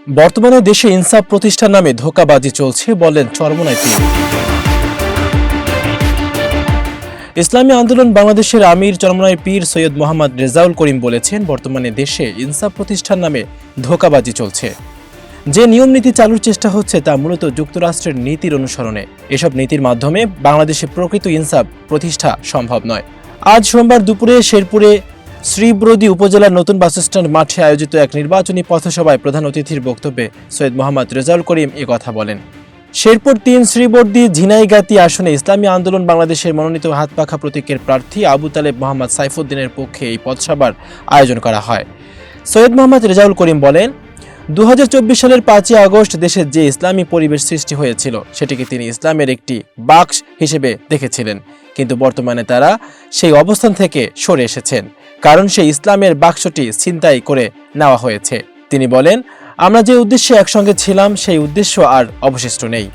বর্তমানে দেশে ইনসাফ প্রতিষ্ঠান নামে ধোঁকাবাজি চলছে বললেন চরমোনাই পীর। ইসলামী আন্দোলন বাংলাদেশের আমির চরমোনাই পীর সৈয়দ মোহাম্মদ রেজাউল করিম বলেছেন, বর্তমানে দেশে ইনসাফ প্রতিষ্ঠান নামে ধোঁকাবাজি চলছে। যে নিয়ম নীতি চালুর চেষ্টা হচ্ছে তা মূলত যুক্তরাষ্ট্রের নীতির অনুসরণে। এসব নীতির মাধ্যমে বাংলাদেশে প্রকৃত ইনসাফ প্রতিষ্ঠা সম্ভব নয়। আজ সোমবার দুপুরে শেরপুরে শ্রীবরদী উপজেলার নতুন বাসস্ট্যান্ড মাঠে আয়োজিত এক নির্বাচনী পথসভায় প্রধান অতিথির বক্তব্যে সৈয়দ মোহাম্মদ রেজাউল করিম কথা বলেন। শেরপুর ৩ শ্রীবরদী ঝিনাইগাতি আসনে ইসলামী আন্দোলন বাংলাদেশের মনোনীত হাতপাখা প্রতীকের প্রার্থী আবু তালেব মোহাম্মদ সাইফুদ্দিনের পক্ষে এই পথসভার আয়োজন করা হয়। সৈয়দ মোহাম্মদ রেজাউল করিম বলেন, ২০২৪ সালের ৫ই আগস্ট দেশে যে ইসলামী পরিবেশ সৃষ্টি হয়েছিল সেটিকে তিনি ইসলামের একটি বাক্স হিসেবে দেখেছিলেন, কিন্তু বর্তমানে তারা সেই অবস্থান থেকে সরে এসেছেন, কারণ সেই ইসলামের বাক্সটি ছিনতাই করে নেওয়া হয়েছে। তিনি বলেন, আমরা যে উদ্দেশ্যে একসঙ্গে ছিলাম সেই উদ্দেশ্য আর অবশিষ্ট নেই।